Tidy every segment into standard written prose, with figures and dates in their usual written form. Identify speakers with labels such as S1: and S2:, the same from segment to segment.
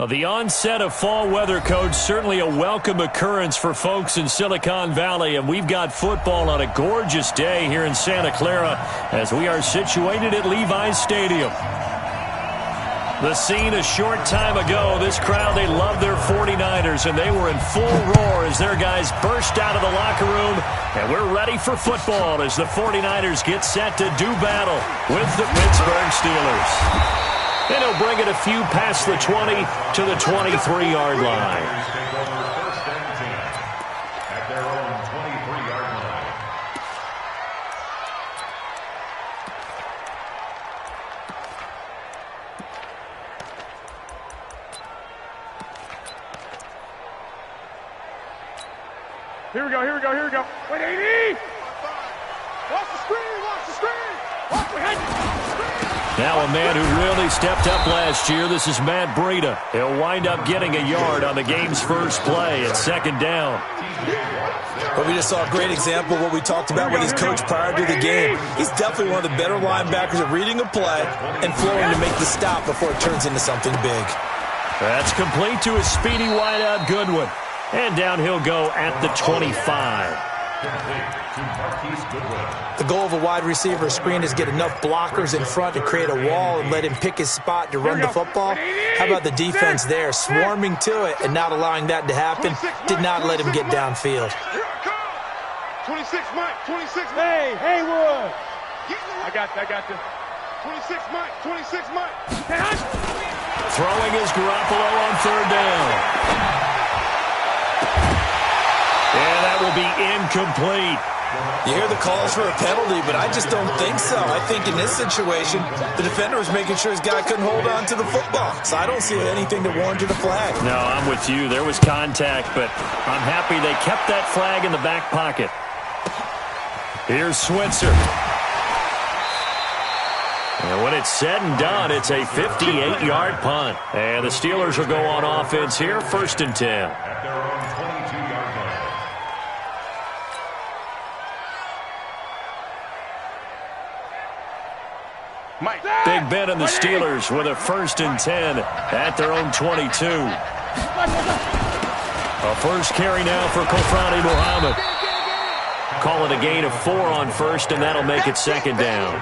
S1: Well, the onset of fall weather, Coach, certainly a welcome occurrence for folks in Silicon Valley, and we've got football on a gorgeous day here in Santa Clara as we are situated at Levi's Stadium. The scene a short time ago, this crowd, they love their 49ers, and they were in full roar as their guys burst out of the locker room, and we're ready for football as the 49ers get set to do battle with the Pittsburgh Steelers. And he'll bring it a few past the 20 to the 23-yard line.
S2: At their own 23-yard line.
S3: Here we go, here we go, here we go. Wait, 80! Watch the screen, watch the screen! Watch the head!
S1: Now a man who really stepped up last year, this is Matt Breida. He'll wind up getting a yard on the game's first play at second down.
S4: But we just saw a great example of what we talked about with his coach prior to the game. He's definitely one of the better linebackers at reading a play and flowing to make the stop before it turns into something big.
S1: That's complete to a speedy wideout Goodwin. And down he'll go at the 25.
S4: The goal of a wide receiver screen is get enough blockers in front to create a wall and let him pick his spot to run the football. How about the defense there, swarming to it and not allowing that to happen? Did not let him get downfield.
S3: 26 Mike, 26 Hey, Haywood. I got you. 26 Mike, 26 Mike.
S1: Throwing is Garoppolo on third down. And that will be incomplete.
S4: You hear the calls for a penalty, but I just don't think so. I think in this situation, the defender was making sure his guy couldn't hold on to the football. So I don't see anything to warrant a flag.
S1: No, I'm with you. There was contact, but I'm happy they kept that flag in the back pocket. Here's Switzer. And when it's said and done, it's a 58-yard punt. And the Steelers will go on offense here, 1st and 10.
S2: At their own 22-yard line.
S1: Big Ben and the Steelers with a 1st and 10 at their own 22. A first carry now for Kofrani Muhammad. Call it a gain of 4 on first, and that'll make it second down.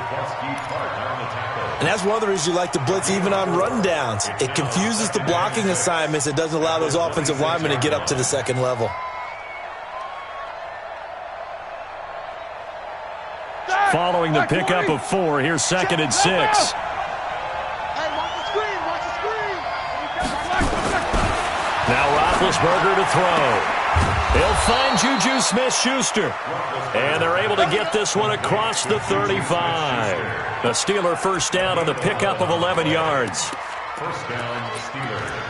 S4: And that's one of the reasons you like to blitz even on rundowns. It confuses the blocking assignments. It doesn't allow those offensive linemen to get up to the second level.
S1: Following the pickup of 4, here's 2nd and 6.
S3: Hey, watch the screen, watch the screen.
S1: Now Roethlisberger to throw. He'll find Juju Smith-Schuster. And they're able to get this one across the 35. The Steeler first down on the pickup of 11 yards.
S2: First down, Steelers.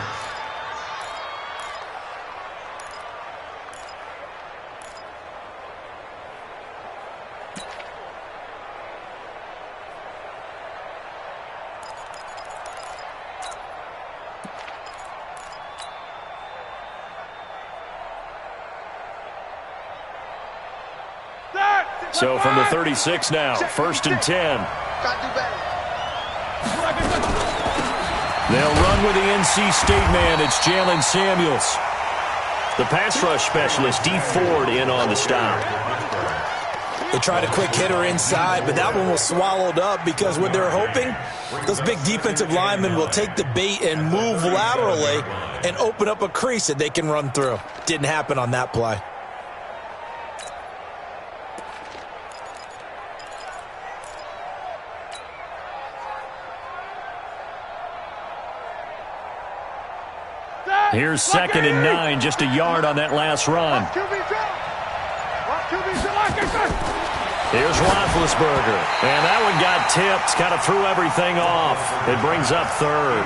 S1: So from the 36 now, 1st and 10. They'll run with the NC State man. It's Jalen Samuels. The pass rush specialist, D. Ford, in on the stop.
S4: They tried a quick hitter inside, but that one was swallowed up because what they're hoping, those big defensive linemen will take the bait and move laterally and open up a crease that they can run through. Didn't happen on that play.
S1: Here's 2nd and 9, just a yard on that last run. Here's Roethlisberger. And that one got tipped, kind of threw everything off. It brings up 3rd.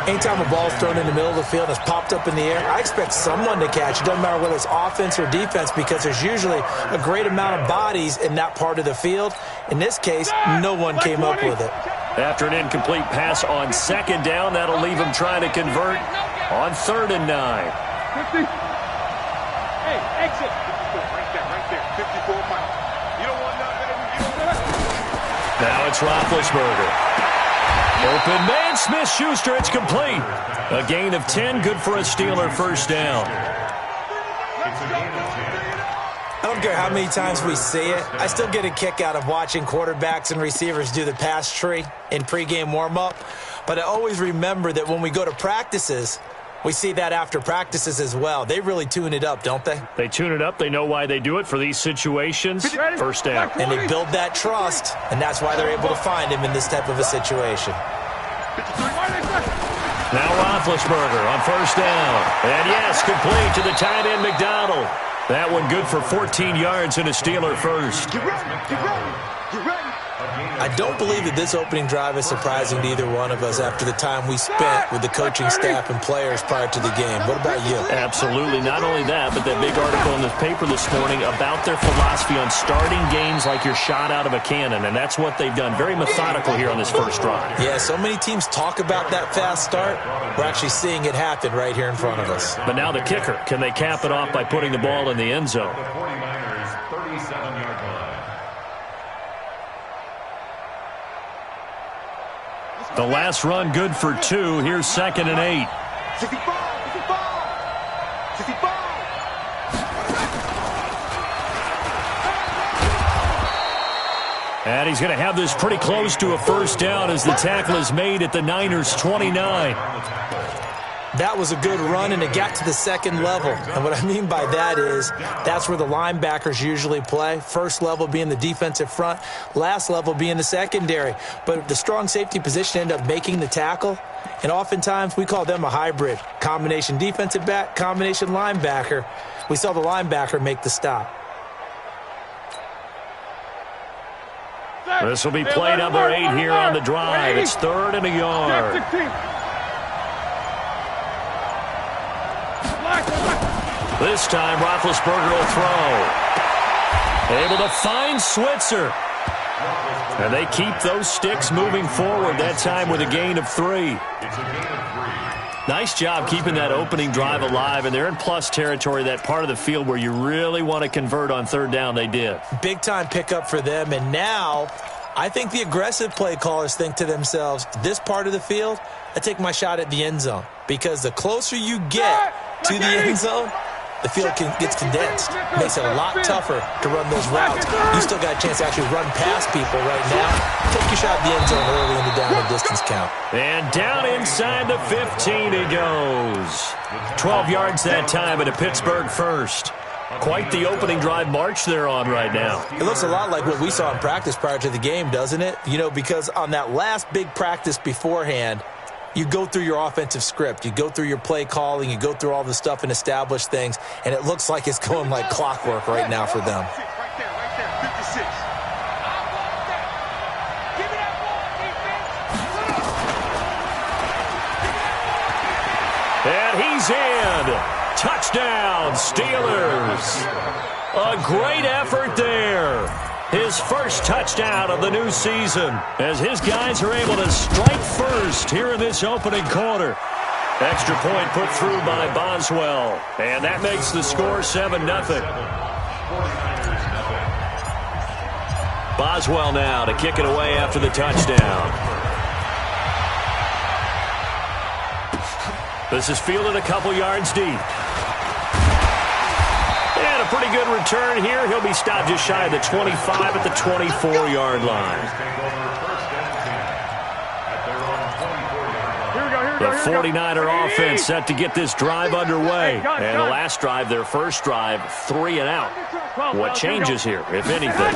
S4: Anytime a ball's thrown in the middle of the field and it's popped up in the air, I expect someone to catch. It doesn't matter whether it's offense or defense because there's usually a great amount of bodies in that part of the field. In this case, no one came up with it.
S1: After an incomplete pass on 2nd down, that'll leave him trying to convert on 3rd and 9.
S3: 50. Hey, exit. Right there. 54 miles. You don't want nothing.
S1: Now it's Roethlisberger. Open man, Smith-Schuster, it's complete. A gain of 10, good for a Steeler first down.
S4: I don't care how many times we see it. I still get a kick out of watching quarterbacks and receivers do the pass tree in pregame warm-up. But I always remember that when we go to practices, we see that after practices as well. They really tune it up, don't they?
S1: They tune it up. They know why they do it for these situations. First down.
S4: And they build that trust, and that's why they're able to find him in this type of a situation.
S1: Now Roethlisberger on first down. And yes, complete to the tight end McDonald. That one good for 14 yards and a Steeler first.
S3: Get ready.
S4: I don't believe that this opening drive is surprising to either one of us after the time we spent with the coaching staff and players prior to the game. What about you?
S1: Absolutely. Not only that, but that big article in the paper this morning about their philosophy on starting games like you're shot out of a cannon, and that's what they've done. Very methodical here on this first drive.
S4: Yeah, so many teams talk about that fast start. We're actually seeing it happen right here in front of us.
S1: But now the kicker. Can they cap it off by putting the ball in the end zone?
S2: The 49ers 37-yard line.
S1: The last run good for 2. Here's 2nd and 8.
S3: 65.
S1: And he's going to have this pretty close to a first down as the tackle is made at the Niners' 29.
S4: That was a good run, and it got to the second level. And what I mean by that is that's where the linebackers usually play. First level being the defensive front, last level being the secondary. But the strong safety position ended up making the tackle, and oftentimes we call them a hybrid. Combination defensive back, combination linebacker. We saw the linebacker make the stop.
S1: This will be play number 8 here on the drive. It's 3rd and a yard. This time, Roethlisberger will throw. Able to find Switzer. And they keep those sticks moving forward, that time with a gain of 3. Nice job keeping that opening drive alive, and they're in plus territory, that part of the field where you really want to convert on 3rd down. They did. Big-time pickup for them, and now I think the aggressive play callers think to themselves, this part of the field, I take my shot at the end zone, because the closer you get to the end zone, the field gets condensed. Makes it a lot tougher to run those routes. You still got a chance to actually run past people right now. Take your shot at the end zone early in the down and distance count. And down inside the 15 he goes. 12 yards that time at a Pittsburgh first. Quite the opening drive march they're on right now. It looks a lot like what we saw in practice prior to the game, doesn't it? You know, because on that last big practice beforehand, you go through your offensive script. You go through your play calling. You go through all the stuff and establish things. And it looks like it's going like clockwork right now for them.
S3: Right there, 56.
S1: And he's in. Touchdown, Steelers. A great effort there. His first touchdown of the new season as his guys are able to strike first here in this opening quarter. Extra point put through by Boswell. And that makes the score 7-0. Boswell now to kick it away after the touchdown. This is fielded a couple yards deep. And a pretty good return here. He'll be stopped just shy of the 25 at the 24-yard line. The 49er offense set to get this drive underway. And the last drive, their first drive, 3 and out. What changes here, if anything?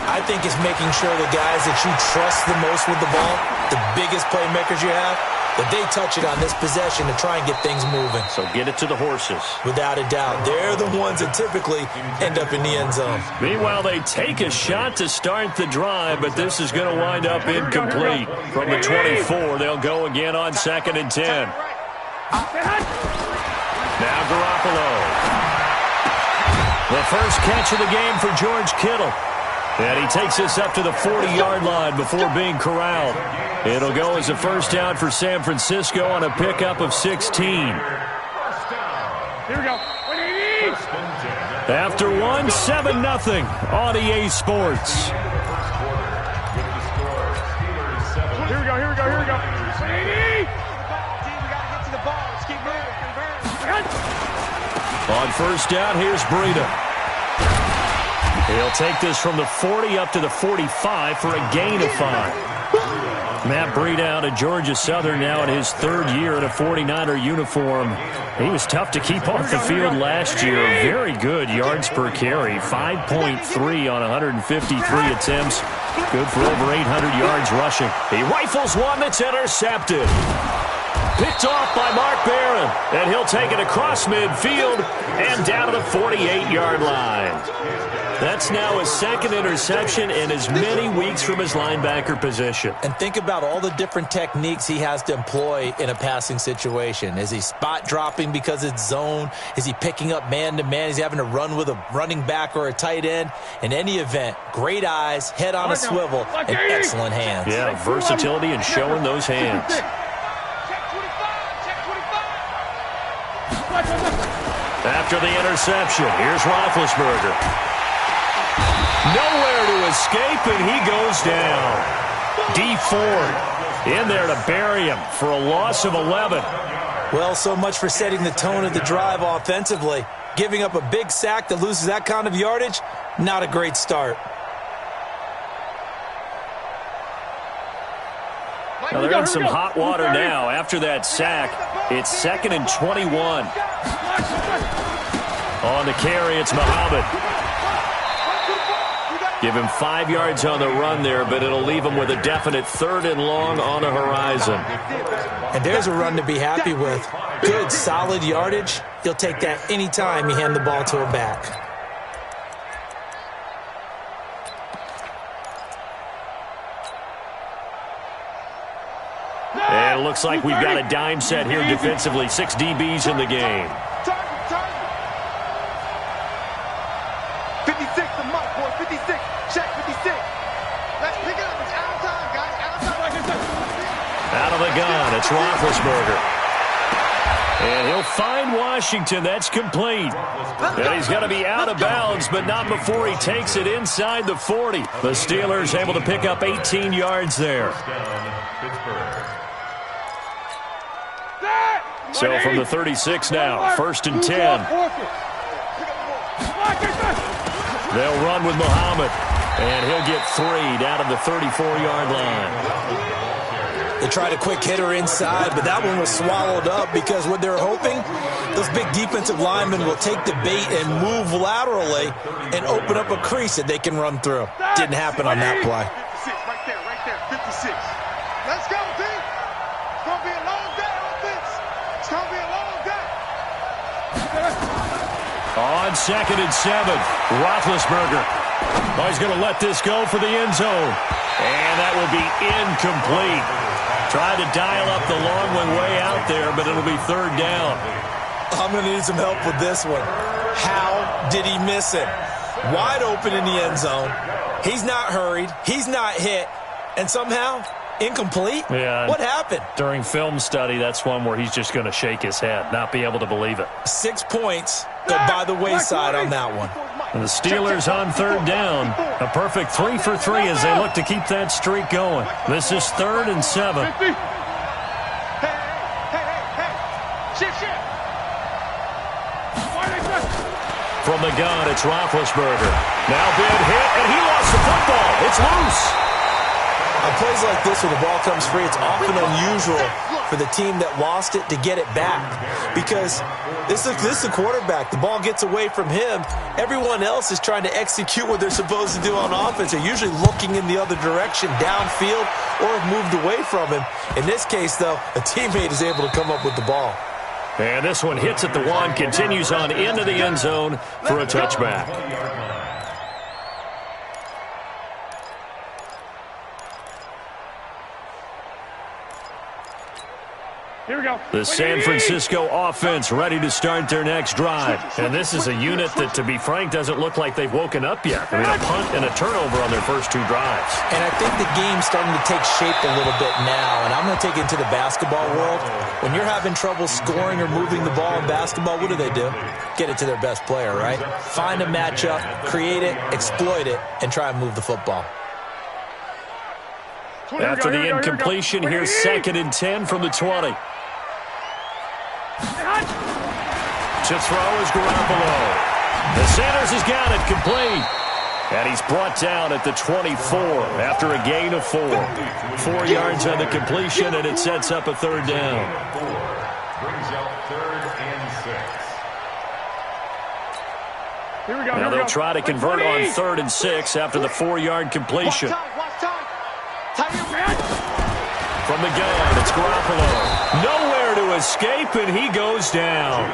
S4: I think it's making sure the guys that you trust the most with the ball, the biggest playmakers you have, that they touch it on this possession to try and get things moving.
S1: So get it to the horses.
S4: Without a doubt. They're the ones that typically end up in the end zone.
S1: Meanwhile, they take a shot to start the drive, but this is going to wind up incomplete. From the 24, they'll go again on 2nd and 10. Now Garoppolo. The first catch of the game for George Kittle. And he takes us up to the 40-yard line before being corralled. It'll go as a first down for San Francisco on a pickup of 16.
S3: Here we go.
S1: After 7-0 on EA Sports.
S3: Here we go. Here we go. Here we go.
S1: On first down, here's Breida. He'll take this from the 40 up to the 45 for a gain of 5. Matt Breida out of Georgia Southern now in his third year in a 49er uniform. He was tough to keep off the field last year. Very good yards per carry, 5.3 on 153 attempts. Good for over 800 yards rushing. He rifles one that's intercepted. Picked off by Mark Barron, and he'll take it across midfield and down to the 48-yard line. That's now his second interception in as many weeks from his linebacker position.
S4: And think about all the different techniques he has to employ in a passing situation. Is he spot dropping because it's zone? Is he picking up man-to-man? Is he having to run with a running back or a tight end? In any event, great eyes, head on a swivel, and excellent hands.
S1: Yeah, versatility and showing those hands. After the interception, here's Roethlisberger. Nowhere to escape, and he goes down. D Ford in there to bury him for a loss of 11.
S4: Well, so much for setting the tone of the drive offensively. Giving up a big sack that loses that kind of yardage, not a great start.
S1: Now they're in some hot water now. After that sack, it's 2nd and 21. On the carry, it's Muhammad. Give him 5 yards on the run there, but it'll leave him with a definite 3rd and long on the horizon.
S4: And there's a run to be happy with. Good, solid yardage. You'll take that anytime you hand the ball to a back.
S1: And it looks like we've got a dime set here defensively. 6 DBs in the game.
S3: 56, the mark, boy. 56. Check 56. Let's pick it up. It's out of time, guys. Out of time.
S1: Out of the gun, it's Roethlisberger. And he'll find Washington. That's complete. And he's going to be out of bounds, but not before he takes it inside the 40. The Steelers able to pick up 18 yards there. So from the 36 now, 1st and 10. They'll run with Muhammad, and he'll get 3 down to the 34-yard line.
S4: They tried a quick hitter inside, but that one was swallowed up because what they're hoping, those big defensive linemen will take the bait and move laterally and open up a crease that they can run through. Didn't happen on that play.
S3: 56, right there, 56. Let's go, team. It's going to be a long day on this. It's going to be a long day.
S1: On 2nd and 7, Roethlisberger. Oh, he's going to let this go for the end zone. And that will be incomplete. Tried to dial up the long one way out there, but it'll be 3rd down.
S4: I'm going to need some help with this one. How did he miss it? Wide open in the end zone. He's not hurried. He's not hit. And somehow, incomplete?
S1: Yeah.
S4: What happened?
S1: During film study, that's one where he's just going to shake his head, not be able to believe it.
S4: 6 points go by the wayside on that one.
S1: And the Steelers on 3rd down. A perfect 3 for 3 as they look to keep that streak going. This is 3rd and 7.
S3: Hey. Shit.
S1: From the gun, it's Roethlisberger. Now big hit, and he lost the football. It's loose.
S4: On plays like this, when the ball comes free, it's often unusual for the team that lost it to get it back. Because this is the quarterback. The ball gets away from him. Everyone else is trying to execute what they're supposed to do on offense. They're usually looking in the other direction, downfield, or have moved away from him. In this case, though, a teammate is able to come up with the ball.
S1: And this one hits at the 1, continues on into the end zone for a touchback.
S3: Here we go.
S1: The San Francisco offense ready to start their next drive. And this is a unit that, to be frank, doesn't look like they've woken up yet. I mean, a punt and a turnover on their first 2 drives.
S4: And I think the game's starting to take shape a little bit now. And I'm going to take it into the basketball world. When you're having trouble scoring or moving the ball in basketball, what do? Get it to their best player, right? Find a matchup, create it, exploit it, and try and move the football.
S1: After the incompletion, here's 2nd and 10 from the 20. To throw is Garoppolo. The Sanders has got it complete. And he's brought down at the 24 after a gain of 4. 4 yards on the completion, and it sets up a 3rd down.
S2: Brings up 3rd and 6.
S3: Here we go.
S1: Now they'll try to convert on 3rd and 6 after the 4-yard completion. From the gun, it's Garoppolo. Nowhere to escape, and he goes down.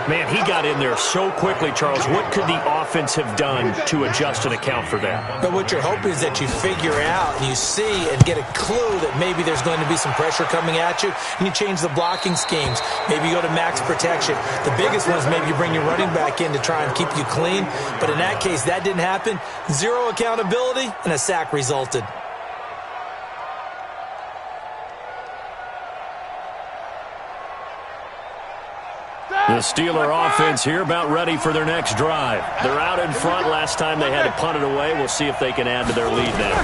S1: Man, he got in there so quickly, Charles. What could the offense have done to adjust and account for that?
S4: But what you're hoping is that you figure out and you see and get a clue that maybe there's going to be some pressure coming at you, and you change the blocking schemes. Maybe you go to max protection. The biggest one is maybe you bring your running back in to try and keep you clean. But in that case, that didn't happen. 0 accountability, and a sack resulted.
S1: The Steeler offense here about ready for their next drive. They're out in front. Last time they had to punt it away. We'll see if they can add to their lead now.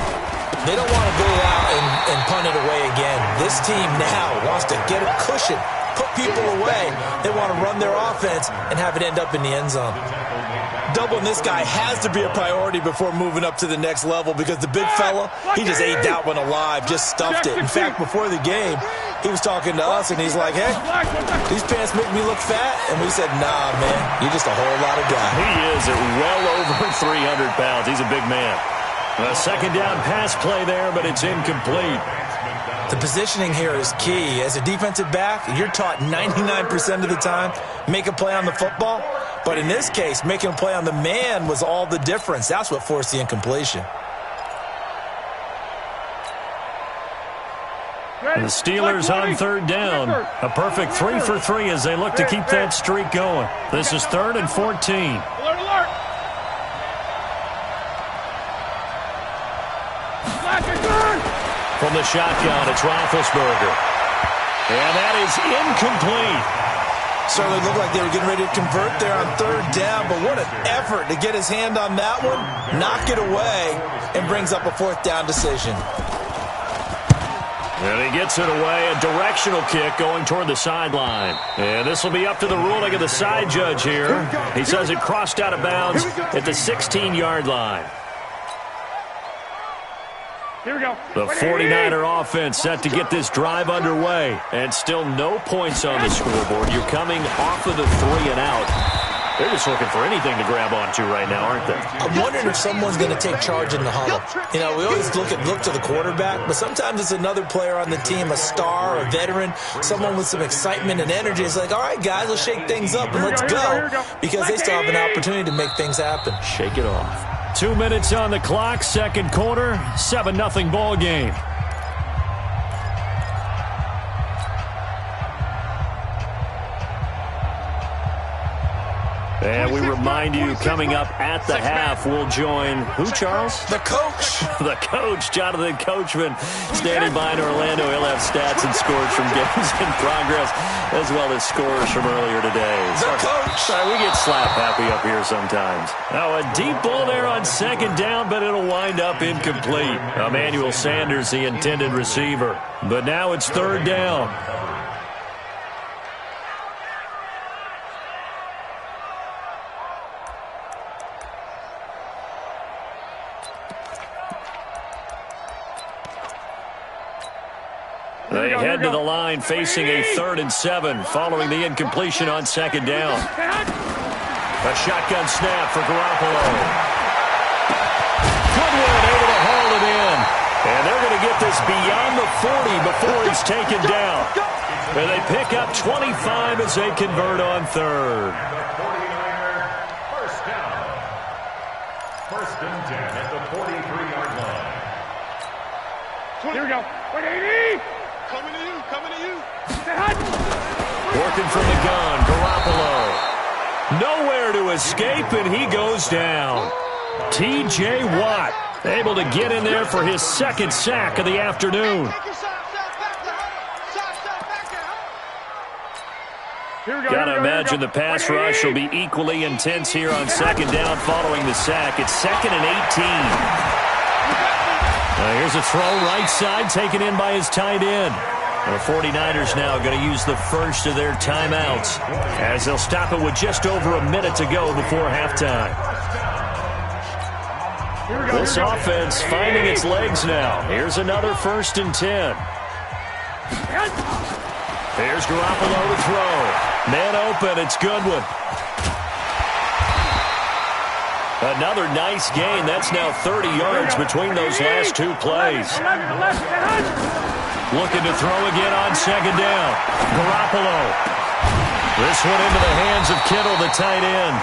S4: They don't want to go out and punt it away again. This team now wants to get a cushion, put people away. They want to run their offense and have it end up in the end zone. Doubling this guy has to be a priority before moving up to the next level because the big fella, he just ate that one alive, just stuffed it. In fact, before the game, he was talking to us, and he's like, hey, these pants make me look fat. And we said, nah, man, you're just a whole lot of guy.
S1: He is at well over 300 pounds. He's a big man. A 2nd down pass play there, but it's incomplete.
S4: The positioning here is key. As a defensive back, you're taught 99% of the time, make a play on the football. But in this case, making a play on the man was all the difference. That's what forced the incompletion.
S1: The Steelers on 3rd down. A perfect 3 for 3 as they look to keep that streak going. This is 3rd and 14.
S3: Alert, alert.
S1: From the shotgun, it's Roethlisberger. And that is incomplete.
S4: Certainly looked like they were getting ready to convert there on 3rd down, but what an effort to get his hand on that one, knock it away, and brings up a 4th down decision.
S1: And he gets it away, a directional kick going toward the sideline. And this will be up to the ruling of the side judge here. He says it crossed out of bounds at the 16-yard line.
S3: Here we go.
S1: The 49er offense set to get this drive underway. And still no points on the scoreboard. You're coming off of the 3 and out. They're just looking for anything to grab onto right now, aren't they?
S4: I'm wondering if someone's going to take charge in the huddle. You know, we always look to the quarterback, but sometimes it's another player on the team, a star, a veteran, someone with some excitement and energy. It's like, all right, guys, let's shake things up and let's go, because they still have an opportunity to make things happen.
S1: Shake it off. 2 minutes on the clock, 2nd quarter, 7-0 ball game. And we remind you, coming up at the half, we'll join who, Charles?
S4: The coach.
S1: The coach, Jonathan Coachman, standing by in Orlando. He'll have stats and scores from games in progress, as well as scores from earlier today.
S4: The coach.
S1: Sorry, we get slap happy up here sometimes. Now, a deep ball there on 2nd down, but it'll wind up incomplete. Emmanuel Sanders, the intended receiver. But now it's 3rd down. They head to the line facing a 3rd and 7 following the incompletion on 2nd down. A shotgun snap for Garoppolo. Goodwin able to haul it in. And they're going to get this beyond the 40 before he's taken down. And they pick up 25 as they convert on 3rd.
S2: First down. 1st and 10 at the 43-yard line.
S3: Here we go. 180. Coming to you, coming to you.
S1: Working from the gun, Garoppolo. Nowhere to escape, and he goes down. T.J. Watt able to get in there for his 2nd sack of the afternoon. Got to imagine the pass rush will be equally intense here on 2nd down following the sack. It's 2nd and 18. Here's a throw right side taken in by his tight end. The 49ers now going to use the first of their timeouts as they'll stop it with just over a minute to go before halftime. This offense finding its legs now. Here's another 1st and 10. Here's Garoppolo to throw. Man open, it's Goodwin. Another nice gain. That's now 30 yards between those last 2 plays. Looking to throw again on 2nd down. Garoppolo. This one into the hands of Kittle, the tight end.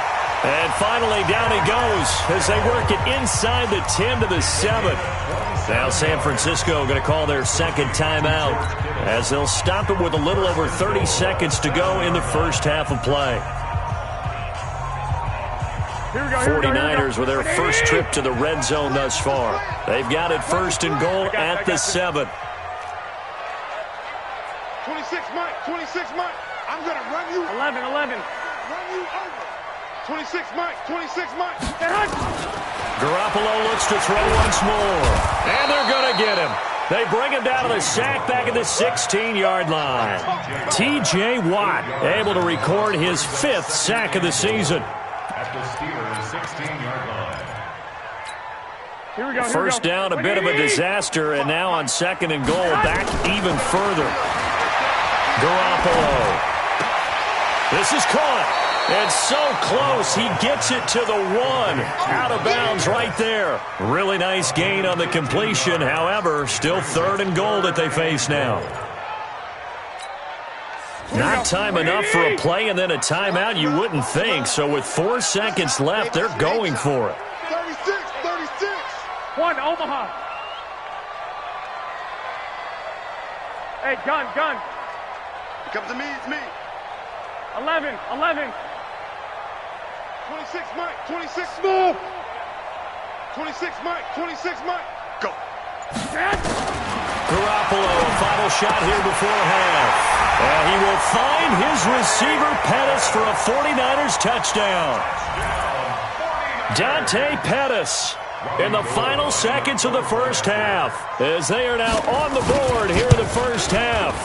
S1: And finally, down he goes as they work it inside the 10 to the 7. Now San Francisco going to call their 2nd timeout as they'll stop it with a little over 30 seconds to go in the first half of play. 49ers with their first trip to the red zone thus far. They've got it 1st and goal at the 7.
S3: 26 Mike, 26 Mike. I'm going to run you. 11. Run you over. 26 Mike, 26 Mike.
S1: Garoppolo looks to throw once more. And they're going to get him. They bring him down to the sack back at the 16-yard line. T.J. Watt able to record his 5th sack of the season.
S2: At the Steelers' 16-yard line.
S1: First down, a bit of a disaster, and now on 2nd and goal, back even further. Garoppolo. This is caught. It's so close. He gets it to the 1. Out of bounds right there. Really nice gain on the completion. However, still 3rd and goal that they face now. Not time enough for a play and then a timeout, you wouldn't think. So with 4 seconds left, they're going for it.
S3: 36. 1, Omaha. Hey, gun. Come to me, it's me. 11. 26 Mike, 26 move. 26 Mike, go.
S1: Garoppolo, a final shot here before half. And he will find his receiver, Pettis, for a 49ers touchdown. Dante Pettis in the final seconds of the first half as they are now on the board here in the first half.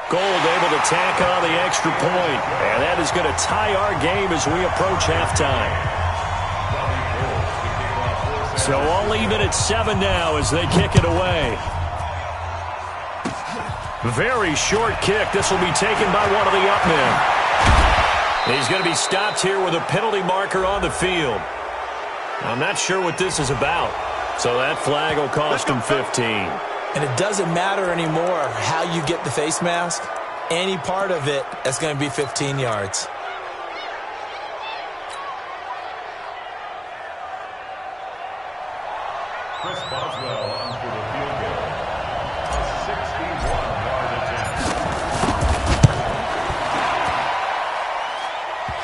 S1: Gold able to tack on the extra point, and that is going to tie our game as we approach halftime. So all even at 7 now as they kick it away. Very short kick. This will be taken by one of the up men. He's going to be stopped here with a penalty marker on the field. I'm not sure what this is about, so that flag will cost him 15.
S4: And it doesn't matter anymore how you get the face mask. Any part of it, that's going to be 15 yards.
S2: Chris Boswell on for the field goal. A 61-yard attempt.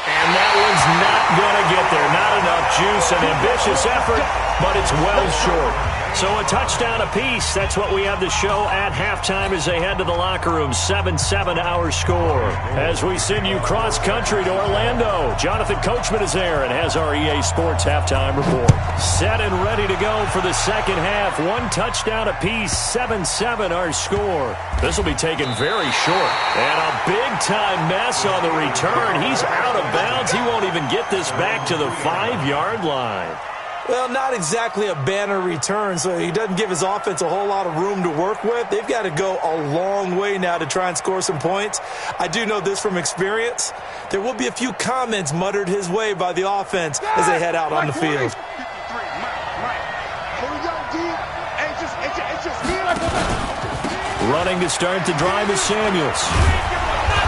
S1: And that one's not going to get there. Not enough juice, an ambitious effort, but it's well short. So a touchdown apiece. That's what we have to show at halftime as they head to the locker room. 7-7 our score. As we send you cross-country to Orlando, Jonathan Coachman is there and has our EA Sports halftime report. Set and ready to go for the second half. 1 touchdown apiece. 7-7 our score. This will be taken very short. And a big-time mess on the return. He's out of bounds. He won't even get this back to the 5-yard line.
S4: Well, not exactly a banner return, so he doesn't give his offense a whole lot of room to work with. They've got to go a long way now to try and score some points. I do know this from experience. There will be a few comments muttered his way by the offense as they head out on the field.
S1: Running to start the drive is Samuels.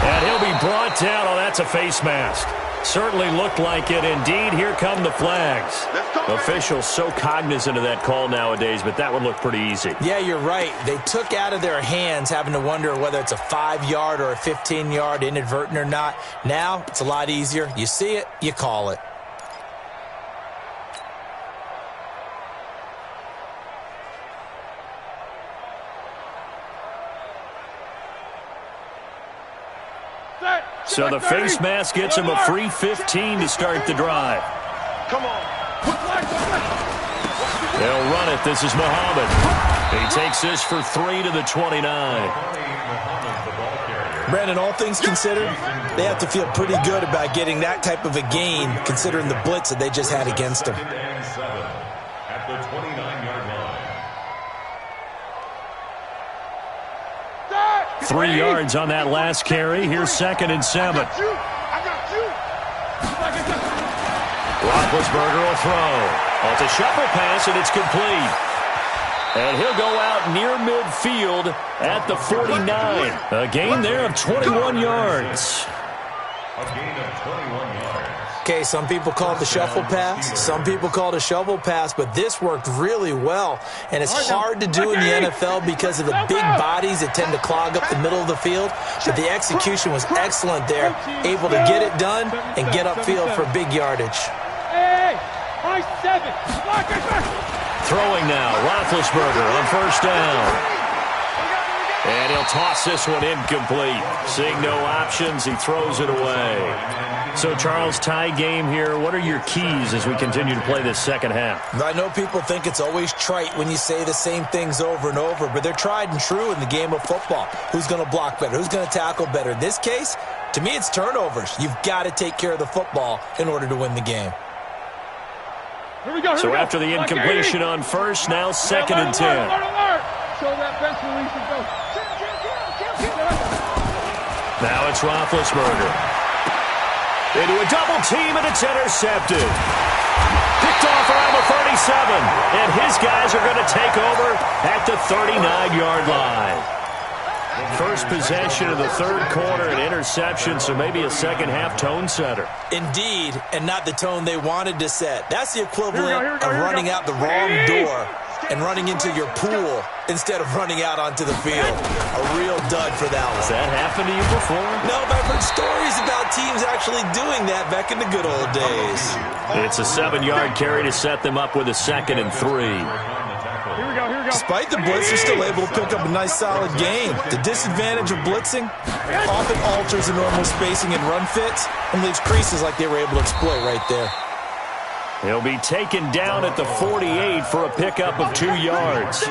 S1: And he'll be brought down. Oh, that's a face mask. Certainly looked like it. Indeed, here come the flags. Officials so cognizant of that call nowadays, but that would look pretty easy.
S4: Yeah, you're right. They took out of their hands having to wonder whether it's a 5-yard or a 15-yard inadvertent or not. Now, it's a lot easier. You see it, you call it.
S1: So the face mask gets him a free 15 to start the drive.
S3: Come on.
S1: They'll run it. This is Muhammad. He takes this for 3 to the 29.
S4: Brandon, all things considered, they have to feel pretty good about getting that type of a gain, considering the blitz that they just had against them.
S2: At the 29-yard line.
S1: 3 yards on that last carry. Here's 2nd and 7.
S3: I got you.
S1: Roethlisberger will throw. Oh, it's a shuffle pass, and it's complete. And he'll go out near midfield at the 49. A gain there of 21 yards.
S2: A gain of 21 yards.
S4: Okay, some people call it the shuffle pass. Some people call it a shovel pass, but this worked really well. And it's hard to do in the NFL because of the big bodies that tend to clog up the middle of the field. But the execution was excellent there, able to get it done and get upfield for big yardage.
S3: Hey, high 7.
S1: Throwing now, Roethlisberger on 1st down. And he'll toss this one incomplete. Seeing no options, he throws it away. So, Charles, tie game here. What are your keys as we continue to play this second half?
S4: I know people think it's always trite when you say the same things over and over, but they're tried and true in the game of football. Who's going to block better? Who's going to tackle better? In this case, to me, it's turnovers. You've got to take care of the football in order to win the game.
S1: So after the incompletion on 1st, now 2nd and 10.
S3: So that bench release and go.
S1: Now it's Roethlisberger. Into a double team, and it's intercepted. Picked off around the 37. And his guys are going to take over at the 39-yard line. First possession of the 3rd quarter, an interception, so maybe a second-half tone setter.
S4: Indeed, and not the tone they wanted to set. That's the equivalent of running out the wrong door and running into your pool instead of running out onto the field. A real dud for that one.
S1: Has that happened to you before?
S4: No, but I've heard stories about teams actually doing that back in the good old days.
S1: It's a 7-yard carry to set them up with a 2nd and 3.
S4: Despite the blitz, they're still able to pick up a nice solid gain. The disadvantage of blitzing often alters the normal spacing and run fits and leaves creases like they were able to exploit right there.
S1: He'll be taken down at the 48 for a pickup of 2 yards.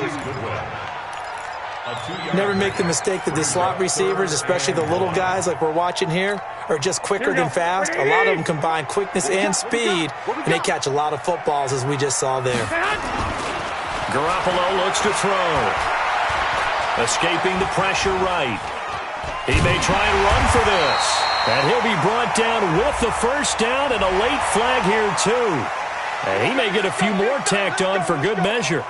S4: Never make the mistake that the slot receivers, especially the little guys like we're watching here, are just quicker than fast. A lot of them combine quickness and speed, and they catch a lot of footballs, as we just saw there.
S1: Garoppolo looks to throw. Escaping the pressure right. He may try and run for this. And he'll be brought down with the 1st down and a late flag here, too. And he may get a few more tacked on for good measure.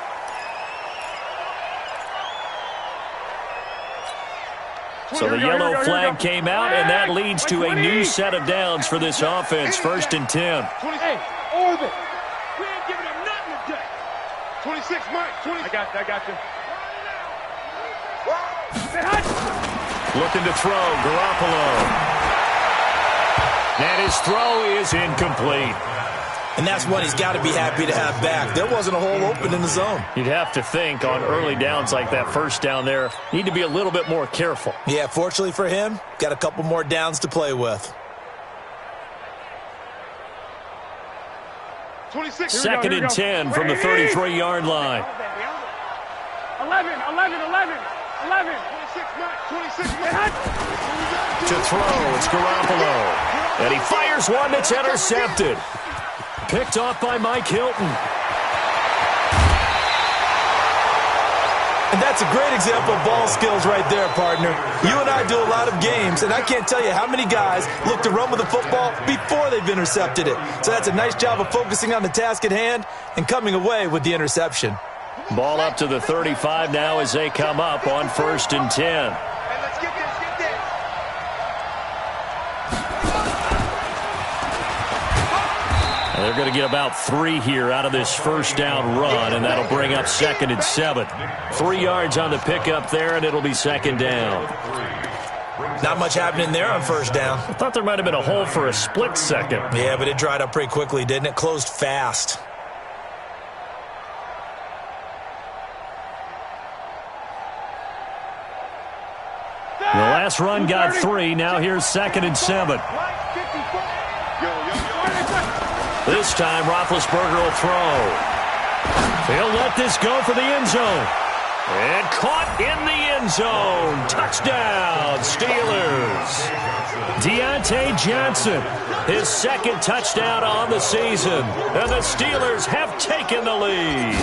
S1: So the yellow flag came out, and that leads to a new set of downs for this offense. 1st and 10.
S3: Hey, orbit. We ain't giving him nothing today. 26, Mike. 20. I got you.
S1: Looking to throw, Garoppolo. And his throw is incomplete.
S4: And that's what he's got to be happy to have back. There wasn't a hole open in the zone.
S1: You'd have to think on early downs like that 1st down there, need to be a little bit more careful.
S4: Yeah, fortunately for him, got a couple more downs to play with.
S3: 26.
S1: 2nd and 10 from the 33-yard line.
S3: 11. 26, Mike. 26, Mike.
S1: To throw, it's Garoppolo. And he fires one that's intercepted. Picked off by Mike Hilton.
S4: And that's a great example of ball skills right there, partner. You and I do a lot of games, and I can't tell you how many guys look to run with the football before they've intercepted it. So that's a nice job of focusing on the task at hand and coming away with the interception.
S1: Ball up to the 35 now as they come up on 1st and 10.
S3: Hey, let's get this.
S1: And they're going to get about 3 here out of this 1st down run, and that'll bring up 2nd and 7. 3 yards on the pickup there, and it'll be 2nd down.
S4: Not much happening there on 1st down.
S1: I thought there might have been a hole for a split second.
S4: Yeah, but it dried up pretty quickly, didn't it? Closed fast.
S1: The last run got 3. Now here's 2nd and 7. This time, Roethlisberger will throw. He'll let this go for the end zone. And caught in the end zone. Touchdown, Steelers. Deontay Johnson, his second touchdown on the season. And the Steelers have taken the lead.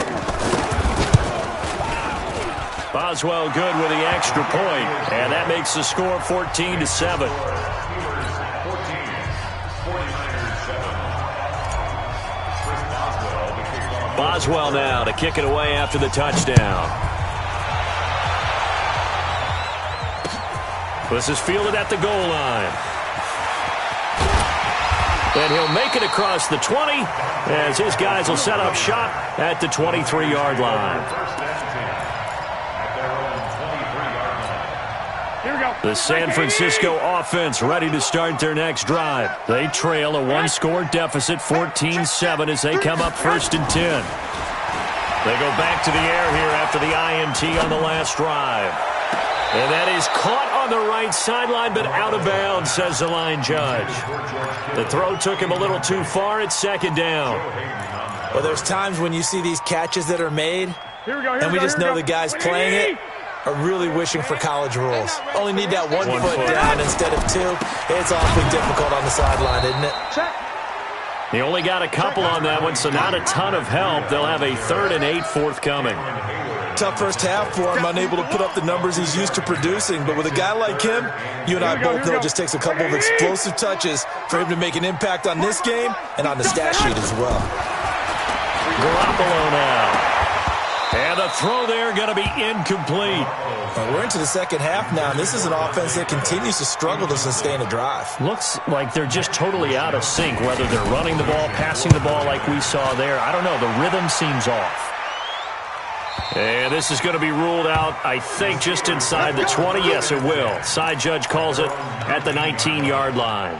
S1: Boswell good with the extra point, and that makes the score 14-7. Boswell now to kick it away after the touchdown. This is fielded at the goal line. And he'll make it across the 20 as his guys will set up shop at the 23-yard line. The San Francisco offense ready to start their next drive. They trail a one-score deficit, 14-7, as they come up 1st and 10. They go back to the air here after the INT on the last drive. And that is caught on the right sideline, but out of bounds, says the line judge. The throw took him a little too far. It's 2nd down.
S4: Well, there's times when you see these catches that are made, and we just know the guys playing it are really wishing for college rules. Only need that one foot down instead of 2. It's awfully difficult on the sideline, isn't it?
S1: He only got a couple on that one, so not a ton of help. They'll have a 3rd and 8 forthcoming.
S4: Tough first half for him, unable to put up the numbers he's used to producing. But with a guy like him, you and I both know it just takes a couple of explosive touches for him to make an impact on this game and on the stat sheet as well.
S1: Garoppolo now. And the throw there going to be incomplete.
S4: We're into the second half now, and this is an offense that continues to struggle to sustain a drive.
S1: Looks like they're just totally out of sync, whether they're running the ball, passing the ball like we saw there. I don't know. The rhythm seems off. And this is going to be ruled out, I think, just inside the 20. Yes, it will. Side judge calls it at the 19-yard line.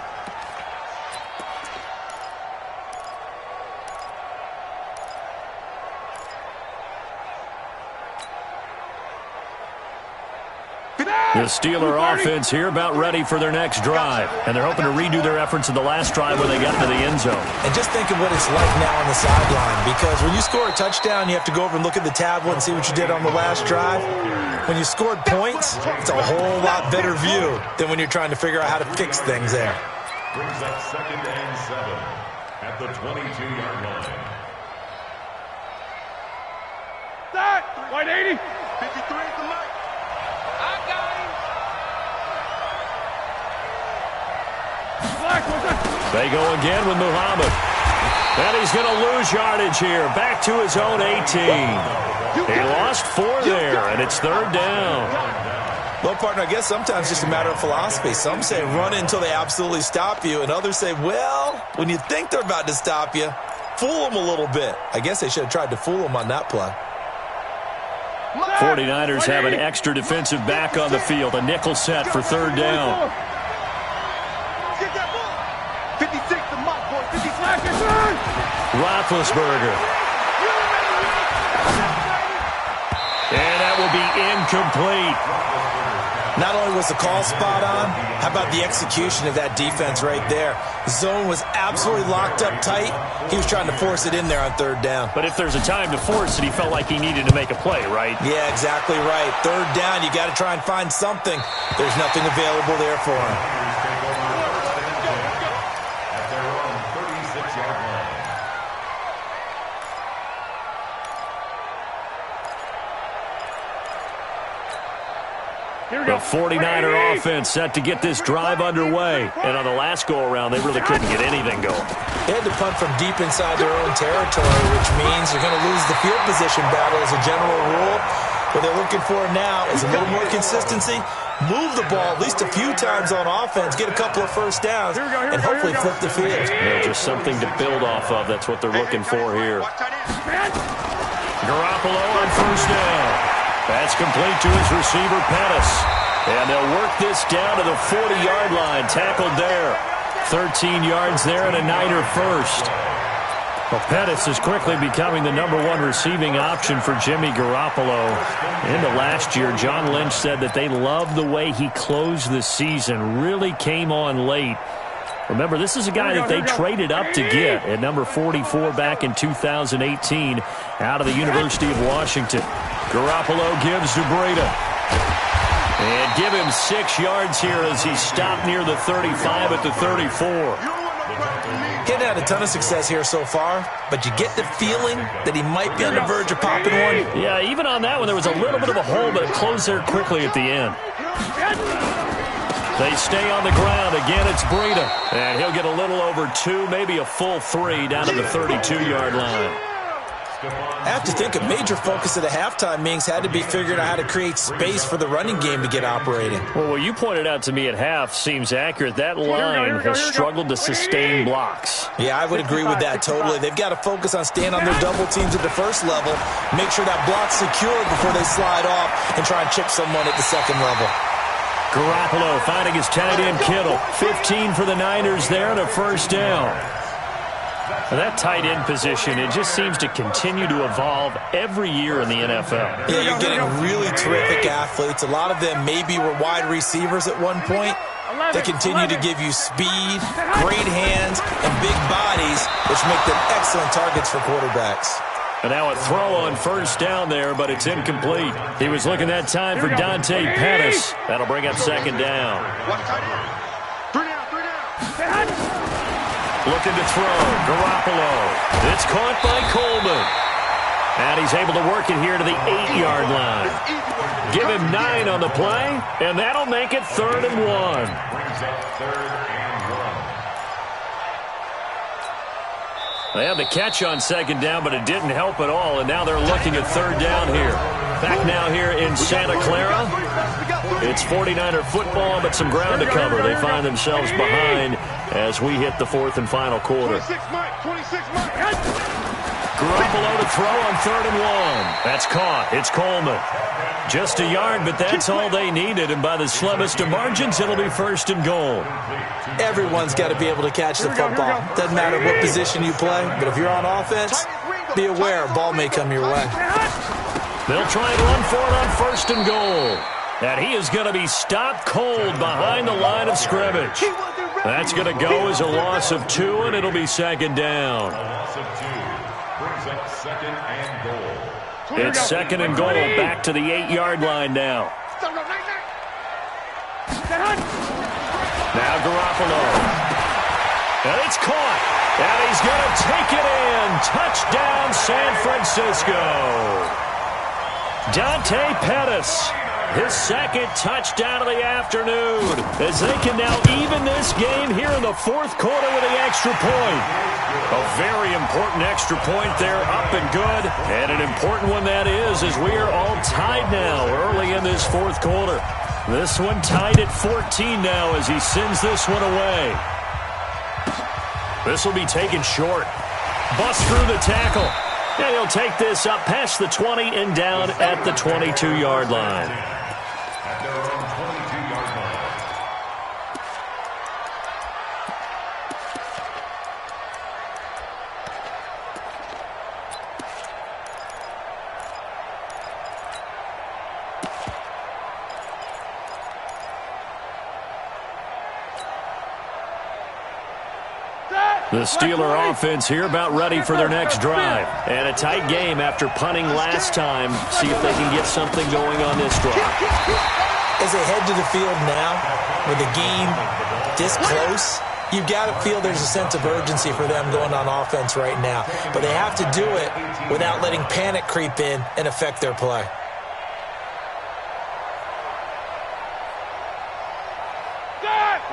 S1: The Steeler offense here about ready for their next drive. And they're hoping to redo their efforts in the last drive when they got to the end zone.
S4: And just think of what it's like now on the sideline. Because when you score a touchdown, you have to go over and look at the tablet and see what you did on the last drive. When you scored points, it's a whole lot better view than when you're trying to figure out how to fix things there.
S2: Brings up 2nd and 7 at the 22-yard line.
S3: Start! 180. 53 at the mic. I got him.
S1: They go again with Muhammad. And he's going to lose yardage here. Back to his own 18. He lost 4 there, and it's 3rd down.
S4: Well, partner, I guess sometimes it's just a matter of philosophy. Some say run until they absolutely stop you, and others say, well, when you think they're about to stop you, fool them a little bit. I guess they should have tried to fool them on that play.
S1: 49ers have an extra defensive back on the field. A nickel set for 3rd down. Roethlisberger. And that will be incomplete.
S4: Not only was the call spot on, how about the execution of that defense right there? The zone was absolutely locked up tight. He was trying to force it in there on 3rd down.
S1: But if there's a time to force it, he felt like he needed to make a play, right?
S4: Yeah, exactly right. 3rd down, you got to try and find something. There's nothing available there for him.
S1: The 49er offense set to get this drive underway. And on the last go-around, they really couldn't get anything going.
S4: They had to punt from deep inside their own territory, which means you're going to lose the field position battle as a general rule. What they're looking for now is a little more consistency, move the ball at least a few times on offense, get a couple of first downs, and hopefully flip the field.
S1: Yeah, just something to build off of. That's what they're looking for here. Garoppolo on 1st down. That's complete to his receiver, Pettis. And they'll work this down to the 40-yard line. Tackled there. 13 yards there and a Niner first. Well, Pettis is quickly becoming the #1 receiving option for Jimmy Garoppolo. Into last year, John Lynch said that they loved the way he closed the season. Really came on late. Remember, this is a guy that they traded up to get at number 44 back in 2018 out of the University of Washington. Garoppolo gives to Breida. And give him 6 yards here as he stopped near the 35 at the 34.
S4: He hadn't had a ton of success here so far, but you get the feeling that he might be on the verge of popping one.
S1: Yeah, even on that one, there was a little bit of a hole, but it closed there quickly at the end. They stay on the ground. Again, it's Breida. And he'll get a little over 2, maybe a full 3 down to the 32-yard line.
S4: I have to think a major focus of the halftime meetings had to be figuring out how to create space for the running game to get operating.
S1: Well, what you pointed out to me at half seems accurate. That line has struggled to sustain blocks.
S4: Yeah, I would agree with that totally. They've got to focus on staying on their double teams at the first level, make sure that block's secure before they slide off and try and chip someone at the second level.
S1: Garoppolo finding his tight end Kittle. 15 for the Niners there and a first down. Well, that tight end position, it just seems to continue to evolve every year in the NFL.
S4: Yeah, you're getting really terrific athletes. A lot of them maybe were wide receivers at one point. They continue to give you speed, great hands, and big bodies, which make them excellent targets for quarterbacks.
S1: And now a throw on first down there, but it's incomplete. He was looking that time for Dante Pettis. That'll bring up second down. Looking to throw. Garoppolo. It's caught by Coleman. And he's able to work it here to the 8-yard line. Give him 9 on the play, and that'll make it 3rd and 1. They had the catch on second down, but it didn't help at all, and now they're looking at 3rd down here. Back now here in Santa Clara. It's 49er football, but some ground to cover. They find themselves behind as we hit the 4th and final quarter.
S3: 26 Mike.
S1: Garoppolo to throw on 3rd and 1. That's caught. It's Coleman. Just a yard, but that's all they needed, and by the slimmest of margins, it'll be 1st and goal.
S4: Everyone's got to be able to catch the football. Doesn't matter what position you play, but if you're on offense, be aware a ball may come your way.
S1: They'll try and run for it on 1st and goal. And he is going to be stopped cold behind the line of scrimmage. That's going to go as a loss of 2, and it'll be 2nd down.
S2: Loss of 2 brings up 2nd and goal.
S1: It's 2nd and goal, back to the 8-yard line now. Now Garoppolo. And it's caught. And he's going to take it in. Touchdown, San Francisco. Dante Pettis. His 2nd touchdown of the afternoon as they can now even this game here in the 4th quarter with the extra point. A very important extra point there, up and good. And an important one that is, as we are all tied now early in this 4th quarter. This one tied at 14 now as he sends this one away. This will be taken short. Bust through the tackle. And he'll take this up past the 20 and down at the 22-yard line.
S2: At their own 22-yard line.
S1: The Steeler offense here about ready for their next drive. And a tight game after punting last time. See if they can get something going on this drive.
S4: As they head to the field now, with the game this close, you've got to feel there's a sense of urgency for them going on offense right now. But they have to do it without letting panic creep in and affect their play.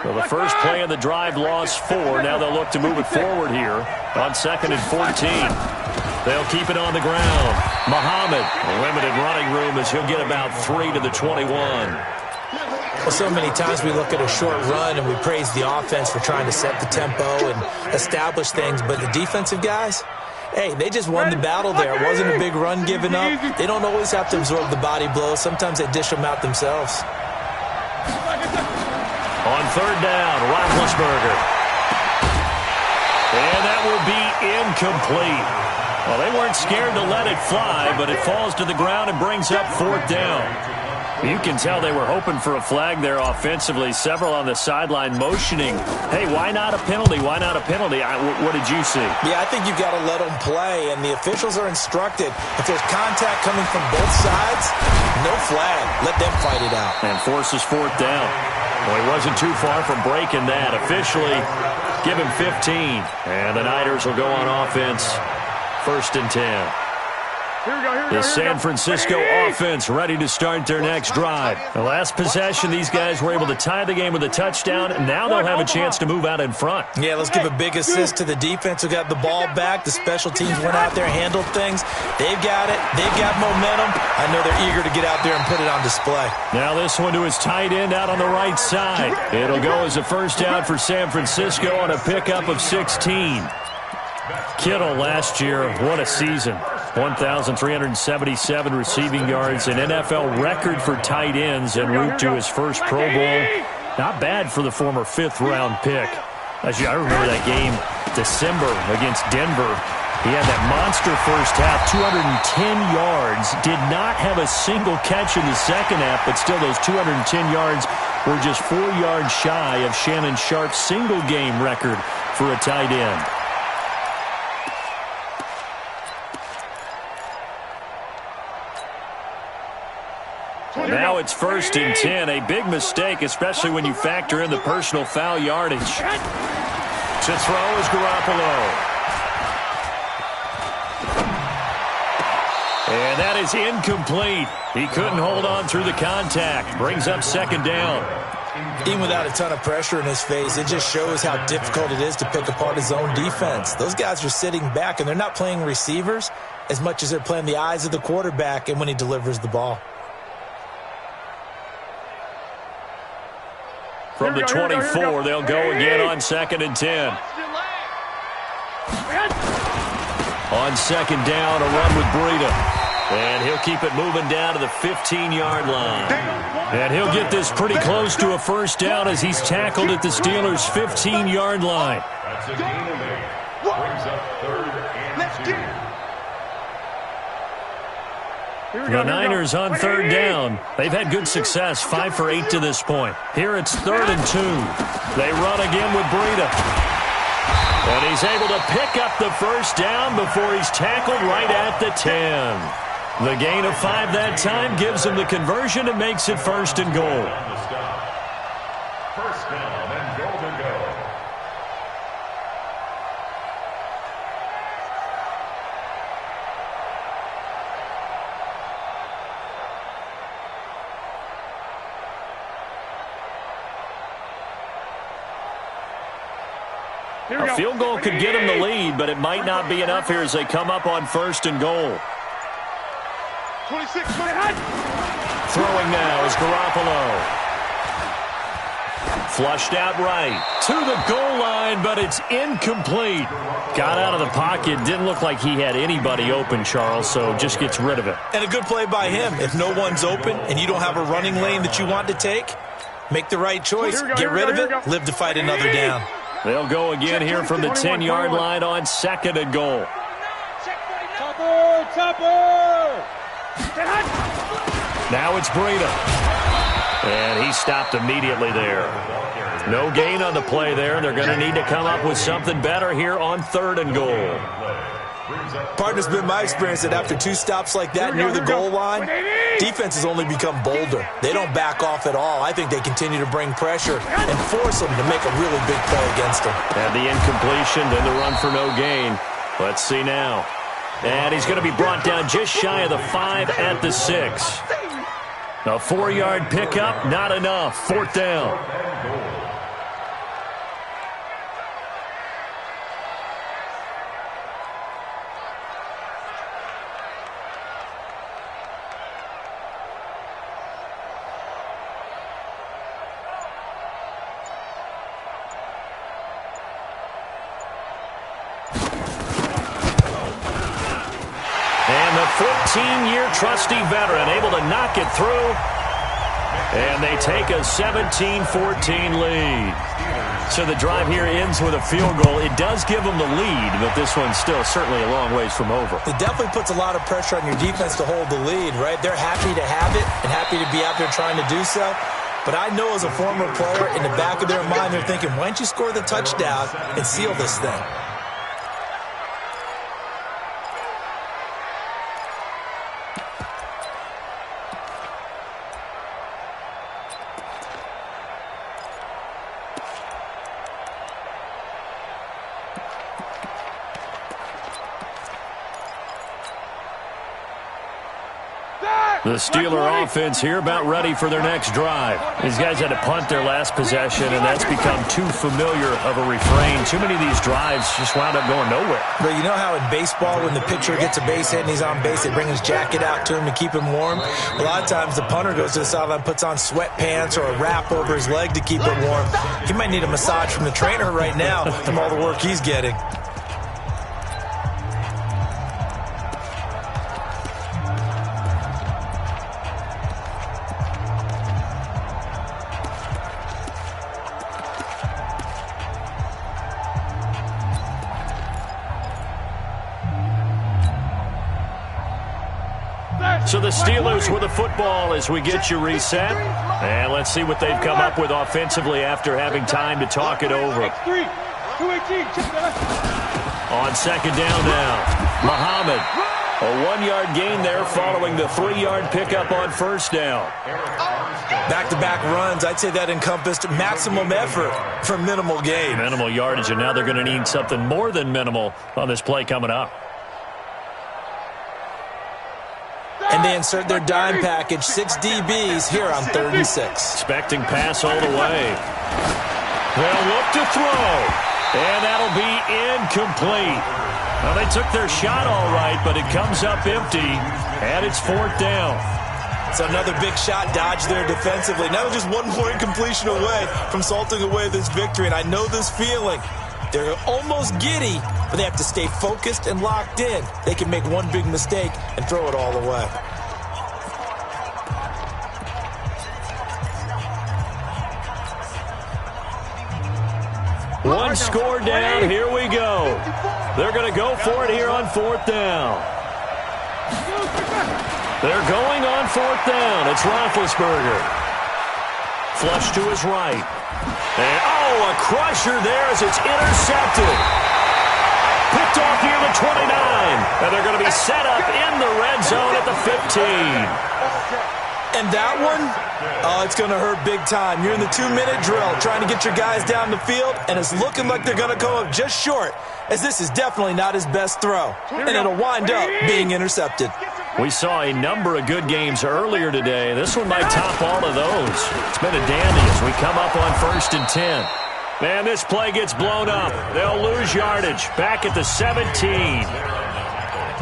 S1: Well, the first play of the drive lost 4. Now they'll look to move it forward here on 2nd and 14. They'll keep it on the ground. Muhammad, limited running room as he'll get about 3 to the 21.
S4: Well, so many times we look at a short run and we praise the offense for trying to set the tempo and establish things, but the defensive guys, hey, they just won the battle there. It wasn't a big run given up. They don't always have to absorb the body blows. Sometimes they dish them out themselves.
S1: On 3rd down, Roethlisberger. And that will be incomplete. Well, they weren't scared to let it fly, but it falls to the ground and brings up 4th down. You can tell they were hoping for a flag there offensively. Several on the sideline motioning, hey, why not a penalty? Why not a penalty? What did you see?
S4: Yeah, I think you've got to let them play, and the officials are instructed. If there's contact coming from both sides, no flag. Let them fight it out.
S1: And forces fourth down. Well, he wasn't too far from breaking that. Officially, give him 15. And the Niners will go on offense, 1st and 10. The San Francisco offense ready to start their next drive. The last possession, these guys were able to tie the game with a touchdown, and now they'll have a chance to move out in front.
S4: Yeah, let's give a big assist to the defense who got the ball back. The special teams went out there, handled things. They've got it. They've got momentum. I know they're eager to get out there and put it on display.
S1: Now this one to his tight end out on the right side. It'll go as a first down for San Francisco on a pickup of 16. Kittle last year, what a season. 1,377 receiving yards, an NFL record for tight ends en route to his first Pro Bowl. Not bad for the former 5th-round pick. I remember that game, December, against Denver. He had that monster first half, 210 yards. Did not have a single catch in the second half, but still those 210 yards were just 4 yards shy of Shannon Sharp's single-game record for a tight end. Now it's 1st and 10. A big mistake, especially when you factor in the personal foul yardage. To throw is Garoppolo. And that is incomplete. He couldn't hold on through the contact. Brings up 2nd down.
S4: Even without a ton of pressure in his face, it just shows how difficult it is to pick apart his own defense. Those guys are sitting back, and they're not playing receivers as much as they're playing the eyes of the quarterback and when he delivers the ball.
S1: From the 24, they'll go again on 2nd and 10. On 2nd down, a run with Breida. And he'll keep it moving down to the 15-yard line. And he'll get this pretty close to a first down as he's tackled at the Steelers' 15-yard line.
S2: That's a gain of 8. Brings up 3rd and 2.
S1: The Niners on 3rd down. They've had good success, 5 for 8 to this point. Here it's 3rd and 2. They run again with Breida. And he's able to pick up the first down before he's tackled right at the 10. The gain of 5 that time gives him the conversion and makes it 1st and goal.
S2: First down and goal to go.
S1: A field goal could get him the lead, but it might not be enough here as they come up on 1st and goal.
S3: 26.
S1: Throwing now is Garoppolo. Flushed out right to the goal line, but it's incomplete. Got out of the pocket. Didn't look like he had anybody open, Charles, so just gets rid of it.
S4: And a good play by him. If no one's open and you don't have a running lane that you want to take, make the right choice. Get rid of it. Live to fight another down.
S1: They'll go again here from the 10-yard line on 2nd and goal. Now it's Breida. And he stopped immediately there. No gain on the play there. They're going to need to come up with something better here on 3rd and goal.
S4: Partner's been my experience that after 2 stops like that near the goal line, defenses only become bolder. They don't back off at all. I think they continue to bring pressure and force them to make a really big play against them.
S1: And the incompletion, then the run for no gain. Let's see now. And he's going to be brought down just shy of the 5 at the 6. A 4-yard pickup, not enough. 4th down. And the 14-year trusty veteran able to knock it through. And they take a 17-14 lead. So the drive here ends with a field goal. It does give them the lead, but this one's still certainly a long ways from over.
S4: It definitely puts a lot of pressure on your defense to hold the lead, right? They're happy to have it and happy to be out there trying to do so. But I know as a former player, in the back of their mind, they're thinking, why don't you score the touchdown and seal this thing?
S1: The Steeler offense here about ready for their next drive. These guys had to punt their last possession, and that's become too familiar of a refrain. Too many of these drives just wound up going nowhere.
S4: But you know how in baseball, when the pitcher gets a base hit and he's on base, they bring his jacket out to him to keep him warm? A lot of times the punter goes to the sideline, puts on sweatpants or a wrap over his leg to keep it warm. He might need a massage from the trainer right now from all the work he's getting.
S1: So the Steelers with the football as we get you reset. And let's see what they've come up with offensively after having time to talk it over. On second down now, Muhammad. A 1-yard gain there following the 3-yard pickup on first down.
S4: Back-to-back runs, I'd say that encompassed maximum effort for minimal gain.
S1: Minimal yardage, and now they're going to need something more than minimal on this play coming up.
S4: And they insert their dime package, 6 DBs here on 3rd and 6.
S1: Expecting pass all the way. They'll look to throw. And that'll be incomplete. Well, they took their shot all right, but it comes up empty. And it's 4th down.
S4: So another big shot dodged there defensively. Now they're just 1 more incompletion away from salting away this victory. And I know this feeling. They're almost giddy, but they have to stay focused and locked in. They can make one big mistake and throw it all away.
S1: One score down. Here we go. They're going to go for it here on 4th down. They're going on 4th down. It's Roethlisberger. Flush to his right. And, a crusher there as it's intercepted. Picked off near the 29. And they're going to be set up in the red zone at the 15.
S4: And that one, it's going to hurt big time. You're in the 2-minute drill trying to get your guys down the field, and it's looking like they're going to come up just short, as this is definitely not his best throw. And it'll wind up being intercepted.
S1: We saw a number of good games earlier today. This one might top all of those. It's been a dandy as we come up on 1st and 10. And this play gets blown up. They'll lose yardage back at the 17.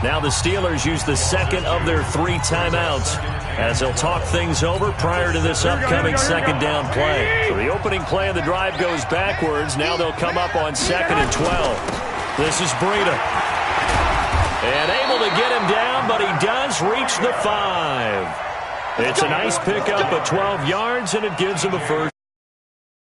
S1: Now the Steelers use the second of their 3 timeouts as they'll talk things over prior to this upcoming second down play. So the opening play of the drive goes backwards. Now they'll come up on 2nd and 12. This is Breida. And able to get him down, but he does reach the 5. It's a nice pickup of 12 yards, and it gives him a first.